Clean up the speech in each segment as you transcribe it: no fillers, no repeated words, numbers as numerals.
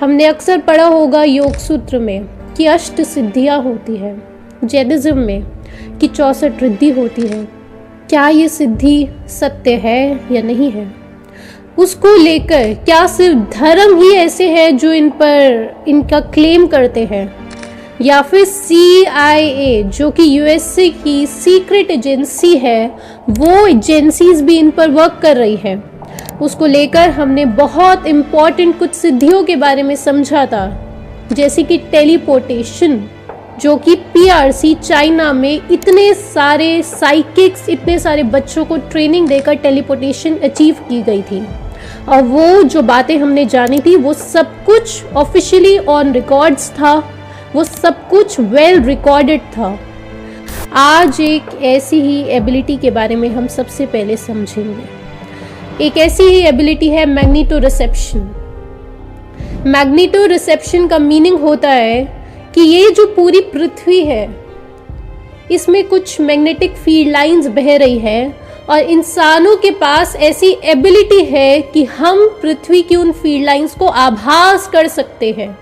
हमने अक्सर पढ़ा होगा योग सूत्र में कि अष्ट सिद्धियाँ होती है, जैनिज्म में कि 64 रिद्धि होती है। क्या ये सिद्धि सत्य है या नहीं है, उसको लेकर क्या सिर्फ धर्म ही ऐसे हैं जो इन पर इनका क्लेम करते हैं, या फिर CIA जो कि USA की सीक्रेट एजेंसी है, वो एजेंसीज भी इन पर वर्क कर रही है। उसको लेकर हमने बहुत इम्पॉर्टेंट कुछ सिद्धियों के बारे में समझा था, जैसे कि टेलीपोर्टेशन, जो कि PRC चाइना में इतने सारे साइकिक्स, इतने सारे बच्चों को ट्रेनिंग देकर टेलीपोर्टेशन अचीव की गई थी। और वो जो बातें हमने जानी थी वो सब कुछ ऑफिशियली ऑन रिकॉर्ड्स था, वो सब कुछ वेल रिकॉर्डेड था। आज एक ऐसी ही एबिलिटी के बारे में हम सबसे पहले समझेंगे। एक ऐसी ही एबिलिटी है मैग्नेटो रिसेप्शन। मैग्नेटो रिसेप्शन का मीनिंग होता है कि ये जो पूरी पृथ्वी है, इसमें कुछ मैग्नेटिक फील्ड लाइंस बह रही है और इंसानों के पास ऐसी एबिलिटी है कि हम पृथ्वी की उन फील्ड लाइंस को आभास कर सकते हैं।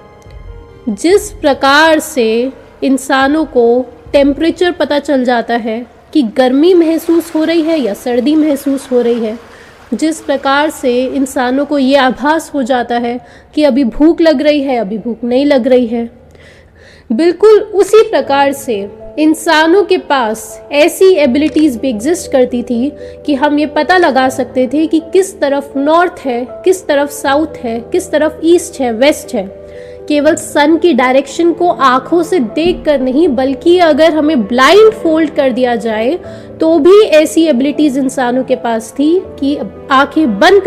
जिस प्रकार से इंसानों को टेम्परेचर पता चल जाता है कि गर्मी महसूस हो रही है या सर्दी महसूस हो रही है, जिस प्रकार से इंसानों को ये आभास हो जाता है कि अभी भूख लग रही है, अभी भूख नहीं लग रही है, बिल्कुल उसी प्रकार से इंसानों के पास ऐसी एबिलिटीज़ भी एग्जिस्ट करती थी कि हम ये पता लगा सकते थे कि किस तरफ नॉर्थ है, किस तरफ साउथ है, किस तरफ ईस्ट है, वेस्ट है। केवल सन की डायरेक्शन को आंखों से देखकर नहीं, बल्कि अगर हमें ब्लाइंड फोल्ड कर दिया जाए तो भी ऐसी एबिलिटीज इंसानों के पास थी कि आंखें बंद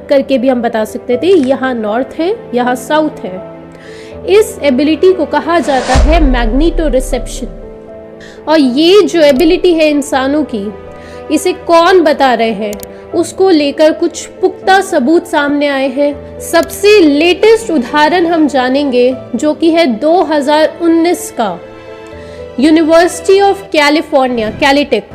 करके भी हम बता सकते थे यहाँ नॉर्थ है, यहाँ साउथ है। इस एबिलिटी को कहा जाता है मैग्नेटो रिसेप्शन। और ये जो एबिलिटी है इंसानों की, इसे कौन बता रहे हैं, उसको लेकर कुछ पुख्ता सबूत सामने आए हैं। सबसे लेटेस्ट उदाहरण हम जानेंगे जो कि है 2019 का, यूनिवर्सिटी ऑफ कैलिफोर्निया, कैलिटेक।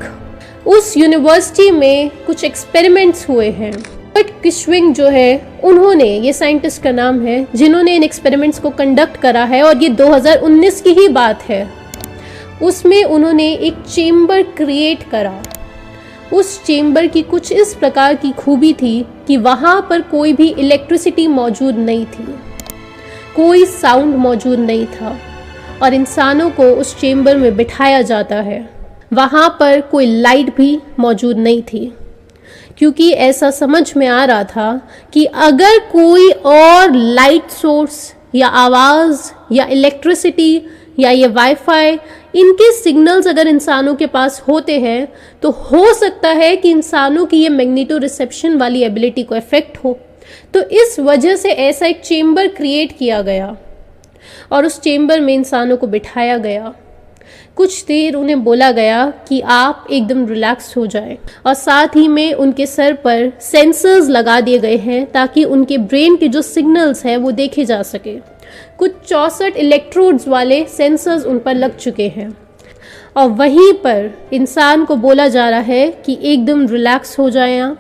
उस यूनिवर्सिटी में कुछ एक्सपेरिमेंट्स हुए हैं। बट किशविंग जो है, उन्होंने, ये साइंटिस्ट का नाम है, जिन्होंने इन एक्सपेरिमेंट्स को कंडक्ट करा है, और ये 2019 की ही बात है। उसमें उन्होंने एक चेम्बर क्रिएट करा। उस चेम्बर की कुछ इस प्रकार की खूबी थी कि वहाँ पर कोई भी इलेक्ट्रिसिटी मौजूद नहीं थी, कोई साउंड मौजूद नहीं था, और इंसानों को उस चेम्बर में बिठाया जाता है। वहाँ पर कोई लाइट भी मौजूद नहीं थी, क्योंकि ऐसा समझ में आ रहा था कि अगर कोई और लाइट सोर्स या आवाज़ या इलेक्ट्रिसिटी या ये वाईफाई, इनके सिग्नल्स अगर इंसानों के पास होते हैं तो हो सकता है कि इंसानों की ये मैग्नेटो रिसेप्शन वाली एबिलिटी को इफेक्ट हो। तो इस वजह से ऐसा एक चेम्बर क्रिएट किया गया और उस चेम्बर में इंसानों को बिठाया गया। कुछ देर उन्हें बोला गया कि आप एकदम रिलैक्स हो जाएं, और साथ ही में उनके सर पर सेंसर्स लगा दिए गए हैं ताकि उनके ब्रेन के जो सिग्नल्स हैं वो देखे जा सके। कुछ 64 इलेक्ट्रोड्स वाले सेंसर्स उन पर लग चुके हैं, और वहीं पर इंसान को बोला जा रहा है कि एकदम रिलैक्स हो जाएं आप।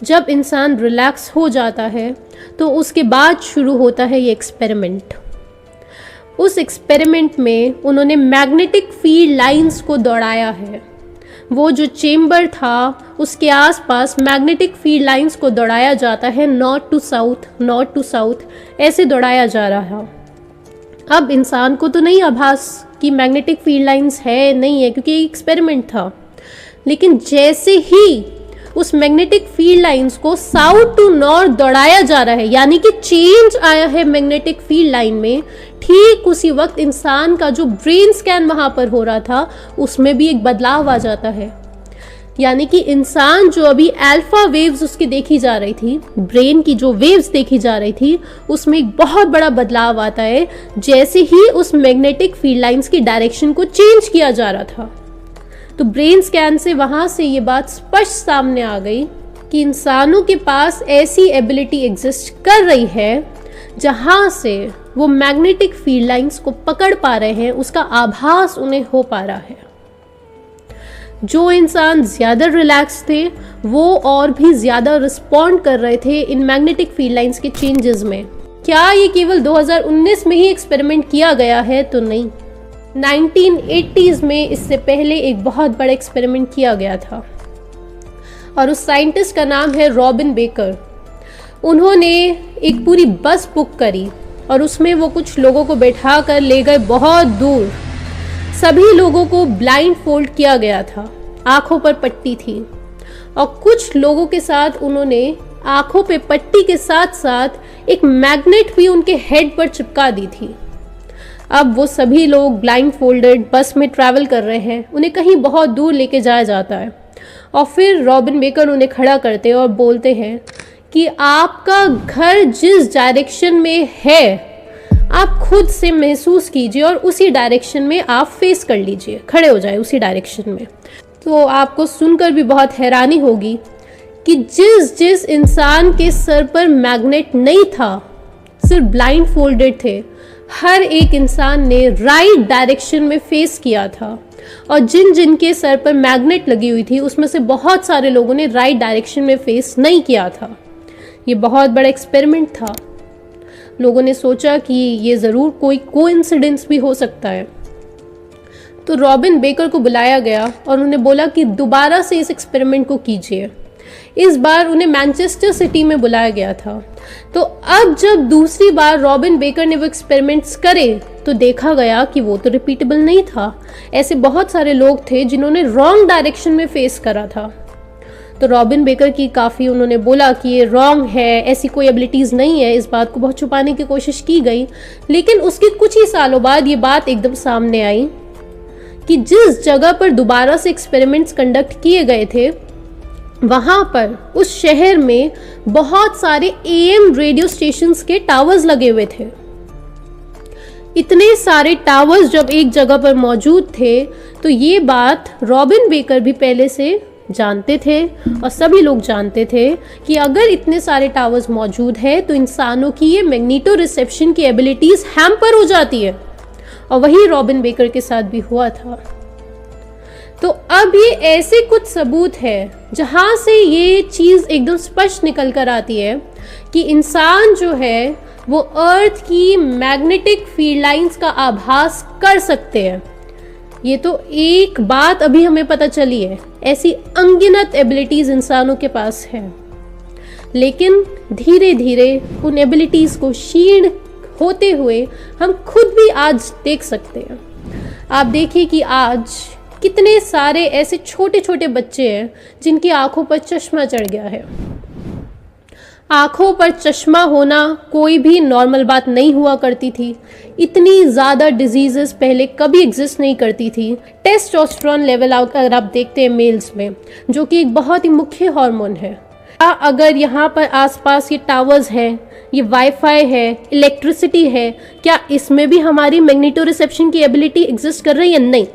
जब इंसान रिलैक्स हो जाता है तो उसके बाद शुरू होता है ये एक्सपेरिमेंट। उस एक्सपेरिमेंट में उन्होंने मैग्नेटिक फील्ड लाइंस को दौड़ाया है। वो जो चेम्बर था उसके आसपास मैग्नेटिक फील्ड लाइंस को दौड़ाया जाता है, north to south, north to south, ऐसे दौड़ाया जा रहा है। अब इंसान को तो नहीं आभास कि मैग्नेटिक फील्ड लाइंस है नहीं है, क्योंकि एक एक्सपेरिमेंट था। लेकिन जैसे ही उस मैग्नेटिक फील्ड लाइंस को साउथ टू नॉर्थ दौड़ाया जा रहा है, यानी कि चेंज आया है मैग्नेटिक फील्ड लाइन में, ठीक उसी वक्त इंसान का जो ब्रेन स्कैन वहां पर हो रहा था उसमें भी एक बदलाव आ जाता है। यानी कि इंसान जो अभी अल्फा वेव्स उसकी देखी जा रही थी, ब्रेन की जो वेव्स देखी जा रही थी, उसमें एक बहुत बड़ा बदलाव आता है जैसे ही उस मैग्नेटिक फील्ड लाइंस की डायरेक्शन को चेंज किया जा रहा था। तो ब्रेन स्कैन से वहां से ये बात स्पष्ट सामने आ गई कि इंसानों के पास ऐसी एबिलिटी एग्जिस्ट कर रही है जहां से वो मैग्नेटिक फील्ड लाइंस को पकड़ पा रहे हैं, उसका आभास उन्हें हो पा रहा है। जो इंसान ज़्यादा रिलैक्स थे वो और भी ज़्यादा रिस्पॉन्ड कर रहे थे इन मैग्नेटिक फील्ड लाइंस के चेंजेस में। क्या ये केवल 2019 में ही एक्सपेरिमेंट किया गया है? तो नहीं, 1980s में इससे पहले एक बहुत बड़ा एक्सपेरिमेंट किया गया था और उस साइंटिस्ट का नाम है रॉबिन बेकर। उन्होंने एक पूरी बस बुक करी और उसमें वो कुछ लोगों को बैठा कर ले गए बहुत दूर। सभी लोगों को ब्लाइंड फोल्ड किया गया था, आंखों पर पट्टी थी और कुछ लोगों के साथ उन्होंने आंखों पे पट्टी के साथ साथ एक मैग्नेट भी उनके हेड पर चिपका दी थी। अब वो सभी लोग ब्लाइंड फोल्डेड बस में ट्रैवल कर रहे हैं, उन्हें कहीं बहुत दूर लेके जाया जाता है और फिर रॉबिन बेकर उन्हें खड़ा करते हैं और बोलते हैं कि आपका घर जिस डायरेक्शन में है आप खुद से महसूस कीजिए और उसी डायरेक्शन में आप फेस कर लीजिए, खड़े हो जाए उसी डायरेक्शन में। तो आपको सुनकर भी बहुत हैरानी होगी कि जिस जिस इंसान के सर पर मैग्नेट नहीं था, सिर्फ ब्लाइंड फोल्डेड थे, हर एक इंसान ने राइट डायरेक्शन में फेस किया था और जिन जिन के सर पर मैग्नेट लगी हुई थी उसमें से बहुत सारे लोगों ने राइट डायरेक्शन में फेस नहीं किया था। ये बहुत बड़ा एक्सपेरिमेंट था। लोगों ने सोचा कि ये ज़रूर कोई कोइंसिडेंस भी हो सकता है। तो रॉबिन बेकर को बुलाया गया और उन्हें बोला कि दोबारा से इस एक्सपेरिमेंट को कीजिए। इस बार उन्हें मैनचेस्टर सिटी में बुलाया गया था। तो अब जब दूसरी बार रॉबिन बेकर ने वो एक्सपेरिमेंट्स करे तो देखा गया कि वो तो रिपीटेबल नहीं था। ऐसे बहुत सारे लोग थे जिन्होंने रॉन्ग डायरेक्शन में फेस करा था। तो रॉबिन बेकर की काफ़ी उन्होंने बोला कि ये रॉन्ग है, ऐसी कोई एबिलिटीज़ नहीं है। इस बात को बहुत छुपाने की कोशिश की गई, लेकिन उसके कुछ ही सालों बाद ये बात एकदम सामने आई कि जिस जगह पर दोबारा से एक्सपेरिमेंट्स कंडक्ट किए गए थे वहाँ पर उस शहर में बहुत सारे AM रेडियो स्टेशंस के टावर्स लगे हुए थे। इतने सारे टावर्स जब एक जगह पर मौजूद थे तो ये बात रॉबिन बेकर भी पहले से जानते थे और सभी लोग जानते थे कि अगर इतने सारे टावर्स मौजूद है तो इंसानों की ये मैग्नेटो रिसेप्शन की एबिलिटीज हैम्पर हो जाती है और वही रॉबिन बेकर के साथ भी हुआ था। तो अब ये ऐसे कुछ सबूत है जहां से ये चीज़ एकदम स्पष्ट निकल कर आती है कि इंसान जो है वो अर्थ की मैग्नेटिक फील्ड लाइंस का आभास कर सकते हैं। ये तो एक बात अभी हमें पता चली है, ऐसी अनगिनत एबिलिटीज इंसानों के पास है, लेकिन धीरे धीरे उन एबिलिटीज को क्षीण होते हुए हम खुद भी आज देख सकते हैं। आप देखिए कि आज कितने सारे ऐसे छोटे छोटे बच्चे हैं जिनकी आंखों पर चश्मा चढ़ गया है। आंखों पर चश्मा होना कोई भी नॉर्मल बात नहीं हुआ करती थी। इतनी ज़्यादा डिजीजेस पहले कभी एग्जिस्ट नहीं करती थी। टेस्टोस्टेरोन लेवल अगर आप देखते हैं मेल्स में, जो कि एक बहुत ही मुख्य हार्मोन है, अगर यहाँ पर आसपास ये टावर्स हैं, ये वाईफाई है, इलेक्ट्रिसिटी है, क्या इसमें भी हमारी मैग्नेटो रिसेप्शन की एबिलिटी एग्जिस्ट कर रही है? नहीं।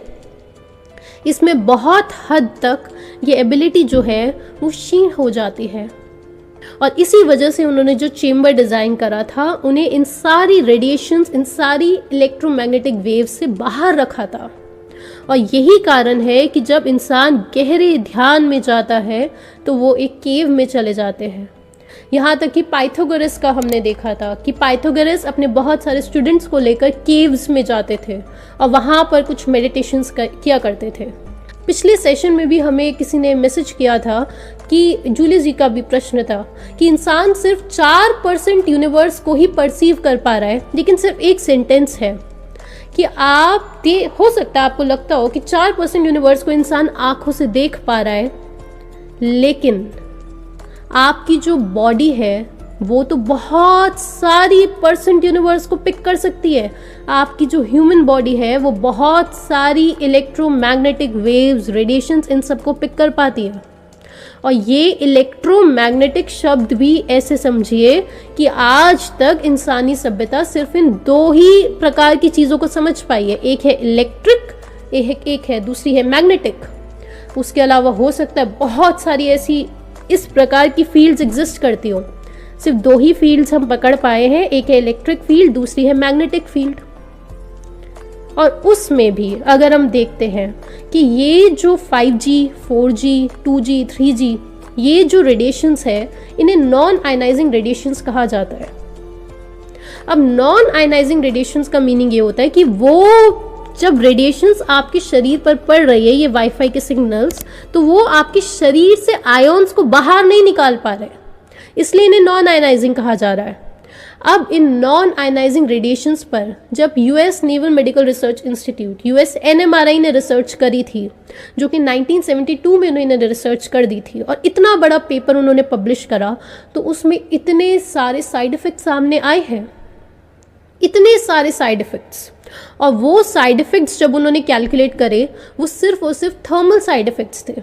इसमें बहुत हद तक ये एबिलिटी जो है वो क्षीण हो जाती है और इसी वजह से उन्होंने जो चेम्बर डिज़ाइन करा था उन्हें इन सारी रेडिएशंस, इन सारी इलेक्ट्रोमैग्नेटिक वेव्स से बाहर रखा था। और यही कारण है कि जब इंसान गहरे ध्यान में जाता है तो वो एक केव में चले जाते हैं। यहाँ तक कि पाइथागोरस का हमने देखा था कि पाइथागोरस अपने बहुत सारे स्टूडेंट्स को लेकर केव्स में जाते थे और वहाँ पर कुछ मेडिटेशंस किया करते थे। पिछले सेशन में भी हमें किसी ने मैसेज किया था कि जूलियस जी का भी प्रश्न था कि इंसान सिर्फ 4% यूनिवर्स को ही परसीव कर पा रहा है, लेकिन सिर्फ एक सेंटेंस है कि आप हो सकता है आपको लगता हो कि 4% यूनिवर्स को इंसान आंखों से देख पा रहा है, लेकिन आपकी जो बॉडी है वो तो बहुत सारी परसेंट यूनिवर्स को पिक कर सकती है। आपकी जो ह्यूमन बॉडी है वो बहुत सारी इलेक्ट्रोमैग्नेटिक वेव्स, रेडिएशंस, इन सबको पिक कर पाती है। और ये इलेक्ट्रोमैग्नेटिक शब्द भी ऐसे समझिए कि आज तक इंसानी सभ्यता सिर्फ इन 2 ही प्रकार की चीज़ों को समझ पाई है। एक है इलेक्ट्रिक, एक है दूसरी है मैग्नेटिक। उसके अलावा हो सकता है बहुत सारी ऐसी इस प्रकार की फील्ड्स एग्जिस्ट करती हो। सिर्फ 2 ही फील्ड्स हम पकड़ पाए हैं, एक है इलेक्ट्रिक फील्ड, दूसरी है मैग्नेटिक फील्ड। और उसमें भी अगर हम देखते हैं कि ये जो 5G, 4G, 2G, 3G, ये जो रेडिएशंस है इन्हें नॉन आयनाइजिंग रेडिएशंस कहा जाता है। अब नॉन आयनाइजिंग रेडिएशंस का मीनिंग ये होता है कि वो जब रेडिएशंस आपके शरीर पर पड़ रही है, ये वाईफाई के सिग्नल्स, तो वो आपके शरीर से आयोन्स को बाहर नहीं निकाल पा रहे, इसलिए इन्हें नॉन आयनाइजिंग कहा जा रहा है। अब इन नॉन आयनाइजिंग रेडिएशंस पर जब US naval medical research institute USNMRI ने रिसर्च करी थी, जो कि 1972 में उन्होंने रिसर्च कर दी थी और इतना बड़ा पेपर उन्होंने पब्लिश करा, तो उसमें इतने सारे साइड इफ़ेक्ट्स सामने आए हैं, इतने सारे साइड इफ़ेक्ट्स। और वो साइड इफ़ेक्ट्स जब उन्होंने कैलकुलेट करे, वो सिर्फ और सिर्फ थर्मल साइड इफ़ेक्ट्स थे।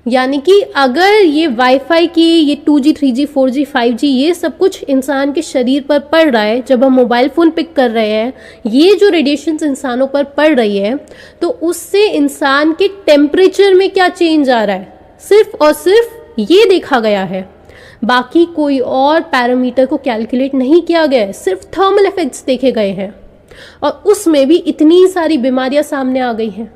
यानी कि अगर ये वाईफाई की, ये 2G 3G 4G 5G ये सब कुछ इंसान के शरीर पर पड़ रहा है, जब हम मोबाइल फ़ोन पिक कर रहे हैं, ये जो रेडिएशंस इंसानों पर पड़ रही है, तो उससे इंसान के टेम्परेचर में क्या चेंज आ रहा है, सिर्फ और सिर्फ ये देखा गया है। बाकी कोई और पैरामीटर को कैलकुलेट नहीं किया गया है, सिर्फ थर्मल इफेक्ट्स देखे गए हैं। और उसमें भी इतनी सारी बीमारियां सामने आ गई हैं।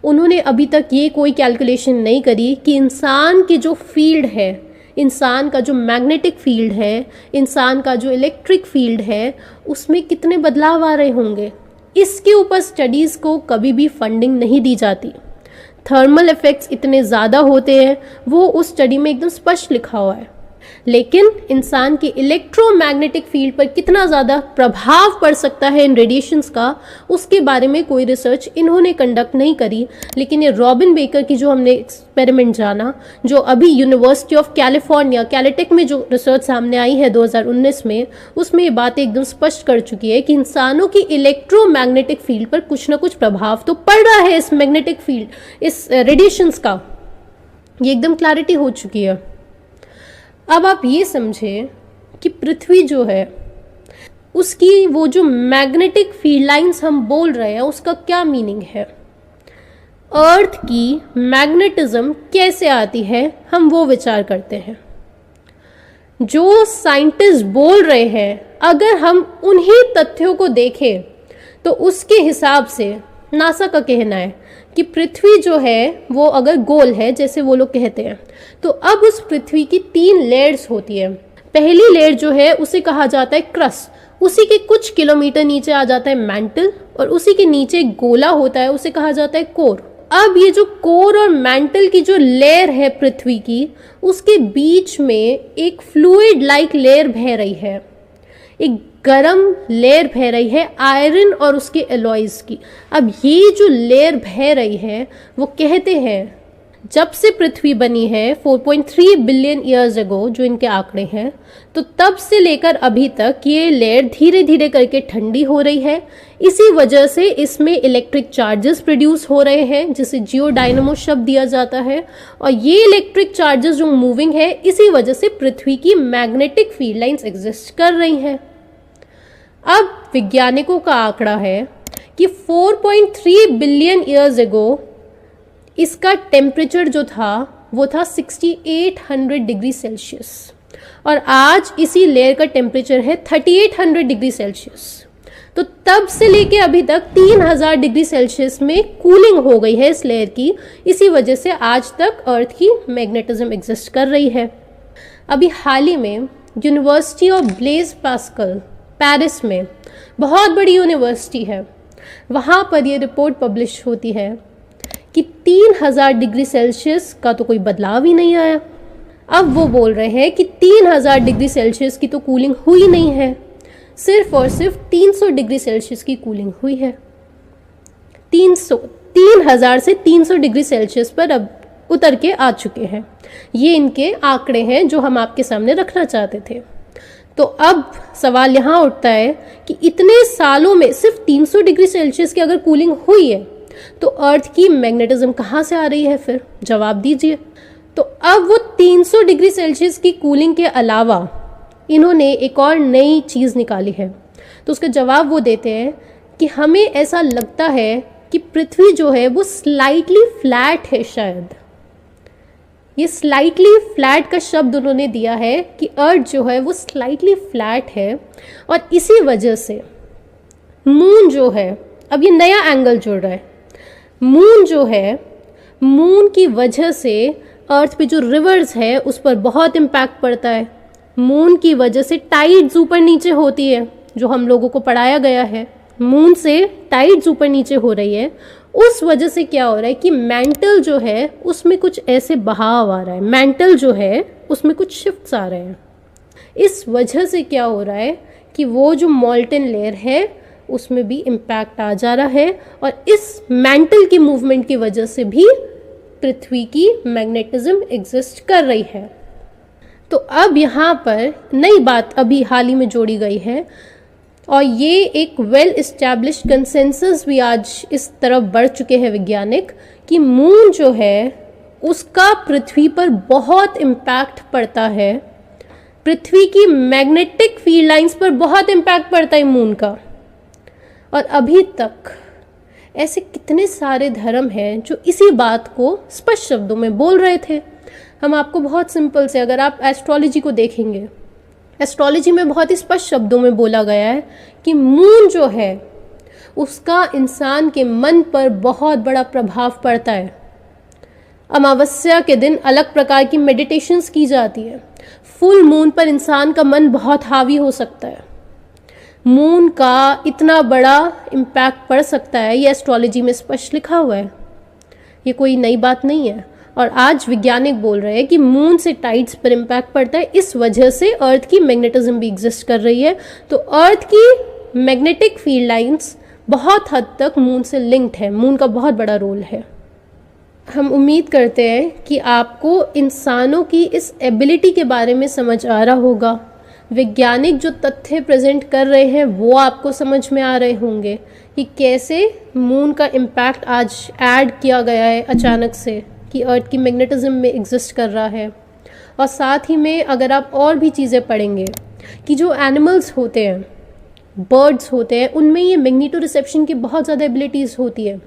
उन्होंने अभी तक ये कोई कैलकुलेशन नहीं करी कि इंसान की जो फील्ड है, इंसान का जो मैग्नेटिक फील्ड है, इंसान का जो इलेक्ट्रिक फील्ड है, उसमें कितने बदलाव आ रहे होंगे। इसके ऊपर स्टडीज़ को कभी भी फंडिंग नहीं दी जाती। थर्मल इफेक्ट्स इतने ज़्यादा होते हैं, वो उस स्टडी में एकदम स्पष्ट लिखा हुआ है। लेकिन इंसान की इलेक्ट्रोमैग्नेटिक फील्ड पर कितना ज़्यादा प्रभाव पड़ सकता है इन रेडिएशंस का, उसके बारे में कोई रिसर्च इन्होंने कंडक्ट नहीं करी। लेकिन ये रॉबिन बेकर की जो हमने एक्सपेरिमेंट जाना, जो अभी यूनिवर्सिटी ऑफ कैलिफोर्निया कैलिटेक में जो रिसर्च सामने आई है 2019 में, उसमें ये बातें एकदम स्पष्ट कर चुकी है कि इंसानों की इलेक्ट्रोमैग्नेटिक फील्ड पर कुछ ना कुछ प्रभाव तो पड़ रहा है, इस मैग्नेटिक फील्ड, इस रेडिएशंस का। ये एकदम क्लैरिटी हो चुकी है। अब आप ये समझें कि पृथ्वी जो है, उसकी वो जो मैग्नेटिक फील्ड लाइंस हम बोल रहे हैं, उसका क्या मीनिंग है। अर्थ की मैग्नेटिज्म कैसे आती है, हम वो विचार करते हैं। जो साइंटिस्ट बोल रहे हैं, अगर हम उन्हीं तथ्यों को देखें, तो उसके हिसाब से नासा का कहना है कि पृथ्वी जो है वो अगर गोल है, जैसे वो लोग कहते हैं, तो अब उस पृथ्वी की 3 लेयर्स होती है। पहली लेयर जो है उसे कहा जाता है क्रस्ट, उसी के कुछ किलोमीटर नीचे आ जाता है मैंटल, और उसी के नीचे गोला होता है, उसे कहा जाता है कोर। अब ये जो कोर और मैंटल की जो लेयर है पृथ्वी की, उसके बीच में एक फ्लूइड लाइक लेयर बह रही है, एक गरम लेयर बह रही है आयरन और उसके एलॉयज की। अब ये जो लेयर बह रही है, वो कहते हैं जब से पृथ्वी बनी है 4.3 बिलियन ईयर्स अगो, जो इनके आंकड़े हैं, तो तब से लेकर अभी तक ये लेयर धीरे धीरे करके ठंडी हो रही है। इसी वजह से इसमें इलेक्ट्रिक चार्जेस प्रोड्यूस हो रहे हैं, जिसे जियो डायनामो शब्द दिया जाता है। और ये इलेक्ट्रिक चार्जेस जो मूविंग है, इसी वजह से पृथ्वी की मैग्नेटिक फील्ड लाइंस एग्जिस्ट कर रही हैं। अब वैज्ञानिकों का आंकड़ा है कि 4.3 बिलियन ईयर्स अगो इसका टेम्परेचर जो था वो था 6800 डिग्री सेल्सियस, और आज इसी लेयर का टेम्परेचर है 3800 डिग्री सेल्सियस। तो तब से लेके अभी तक 3000 डिग्री सेल्सियस में कूलिंग हो गई है इस लेयर की। इसी वजह से आज तक अर्थ की मैग्नेटिज्म एग्जिस्ट कर रही है। अभी हाल ही में university of Blaise Pascal Paris में, बहुत बड़ी यूनिवर्सिटी है, वहाँ पर ये रिपोर्ट पब्लिश होती है कि 3000 डिग्री सेल्सियस का तो कोई बदलाव ही नहीं आया। अब वो बोल रहे हैं कि 3000 डिग्री सेल्सियस की तो कूलिंग हुई नहीं है, सिर्फ और सिर्फ 300 डिग्री सेल्सियस की कूलिंग हुई है। 3000 से 300 डिग्री सेल्सियस पर अब उतर के आ चुके हैं। ये इनके आंकड़े हैं जो हम आपके सामने रखना चाहते थे। तो अब सवाल यहाँ उठता है कि इतने सालों में सिर्फ 300 डिग्री सेल्सियस की अगर कूलिंग हुई है, तो अर्थ की मैग्नेटिज्म कहाँ से आ रही है फिर? जवाब दीजिए। तो अब वो 300 डिग्री सेल्सियस की कूलिंग के अलावा इन्होंने एक और नई चीज़ निकाली है। तो उसका जवाब वो देते हैं कि हमें ऐसा लगता है कि पृथ्वी जो है वो स्लाइटली फ्लैट है। शायद ये स्लाइटली फ्लैट का शब्द उन्होंने दिया है कि अर्थ जो है वो स्लाइटली फ्लैट है, और इसी वजह से मून जो है, अब ये नया एंगल जुड़ रहा है, मून जो है, मून की वजह से अर्थ पे जो रिवर्स है उस पर बहुत इम्पैक्ट पड़ता है। मून की वजह से टाइड्स ऊपर नीचे होती है, जो हम लोगों को पढ़ाया गया है, मून से टाइड्स ऊपर नीचे हो रही है, उस वजह से क्या हो रहा है कि मेंटल जो है उसमें कुछ ऐसे बहाव आ रहा है, मेंटल जो है उसमें कुछ शिफ्ट्स आ रहे हैं। इस वजह से क्या हो रहा है कि वो जो मॉल्टन लेयर है उसमें भी इम्पैक्ट आ जा रहा है, और इस मेंटल की मूवमेंट की वजह से भी पृथ्वी की मैग्नेटिज्म एग्जिस्ट कर रही है। तो अब यहाँ पर नई बात अभी हाल ही में जोड़ी गई है, और ये एक वेल इस्टेब्लिश्ड कंसेंसस भी आज इस तरफ बढ़ चुके हैं वैज्ञानिक, कि मून जो है उसका पृथ्वी पर बहुत इम्पैक्ट पड़ता है, पृथ्वी की मैग्नेटिक फील्ड लाइंस पर बहुत इम्पैक्ट पड़ता है मून का। और अभी तक ऐसे कितने सारे धर्म हैं जो इसी बात को स्पष्ट शब्दों में बोल रहे थे। हम आपको बहुत सिंपल से, अगर आप एस्ट्रोलॉजी को देखेंगे, एस्ट्रोलॉजी में बहुत ही स्पष्ट शब्दों में बोला गया है कि मून जो है उसका इंसान के मन पर बहुत बड़ा प्रभाव पड़ता है। अमावस्या के दिन अलग प्रकार की मेडिटेशंस की जाती है, फुल मून पर इंसान का मन बहुत हावी हो सकता है, मून का इतना बड़ा इम्पैक्ट पड़ सकता है, ये एस्ट्रोलॉजी में स्पष्ट लिखा हुआ है, ये कोई नई बात नहीं है। और आज वैज्ञानिक बोल रहे हैं कि मून से टाइड्स पर इम्पैक्ट पड़ता है, इस वजह से अर्थ की मैग्नेटिज्म भी एग्जिस्ट कर रही है। तो अर्थ की मैग्नेटिक फील्ड लाइंस बहुत हद तक मून से लिंक्ड है, मून का बहुत बड़ा रोल है। हम उम्मीद करते हैं कि आपको इंसानों की इस एबिलिटी के बारे में समझ आ रहा होगा, वैज्ञानिक जो तथ्य प्रेजेंट कर रहे हैं वो आपको समझ में आ रहे होंगे कि कैसे मून का इम्पैक्ट आज ऐड किया गया है अचानक से, कि अर्थ की मैग्नेटिज्म में एग्जिस्ट कर रहा है। और साथ ही में अगर आप और भी चीज़ें पढ़ेंगे कि जो एनिमल्स होते हैं, बर्ड्स होते हैं, उनमें ये मैग्नेटो रिसेप्शन की बहुत ज़्यादा एबिलिटीज़ होती है।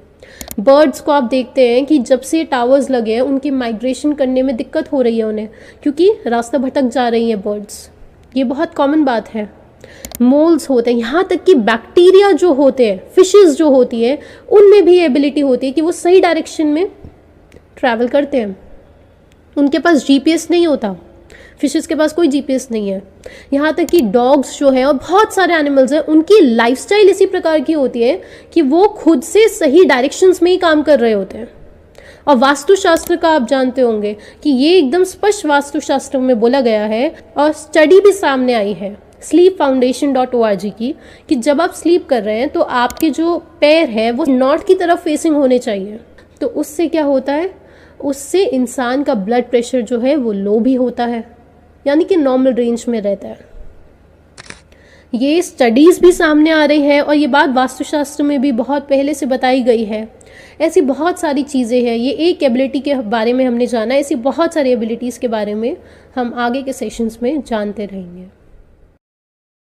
बर्ड्स को आप देखते हैं कि जब से टावर्स लगे हैं उनकी माइग्रेशन करने में दिक्कत हो रही है उन्हें, क्योंकि रास्ता भटक जा रही हैं बर्ड्स, ये बहुत कॉमन बात है। मोल्स होते हैं, यहाँ तक कि बैक्टीरिया जो होते हैं, फिशेस जो होती है, उनमें भी एबिलिटी होती है कि वो सही डायरेक्शन में ट्रैवल करते हैं। उनके पास जीपीएस नहीं होता, फिशेस के पास कोई जीपीएस नहीं है। यहाँ तक कि डॉग्स जो है और बहुत सारे एनिमल्स हैं, उनकी लाइफस्टाइल इसी प्रकार की होती है कि वो खुद से सही डायरेक्शंस में ही काम कर रहे होते हैं। और वास्तुशास्त्र का आप जानते होंगे कि ये एकदम स्पष्ट वास्तुशास्त्र में बोला गया है, और स्टडी भी सामने आई है sleepfoundation.org की, कि जब आप स्लीप कर रहे हैं तो आपके जो पैर है वो नॉर्थ की तरफ फेसिंग होने चाहिए। तो उससे क्या होता है, उससे इंसान का ब्लड प्रेशर जो है वो लो भी होता है, यानी कि नॉर्मल रेंज में रहता है। ये स्टडीज़ भी सामने आ रही है और ये बात वास्तुशास्त्र में भी बहुत पहले से बताई गई है। ऐसी बहुत सारी चीज़ें हैं, ये एक एबिलिटी के बारे में हमने जाना, ऐसी बहुत सारी एबिलिटीज़ के बारे में हम आगे के सेशंस में जानते रहेंगे।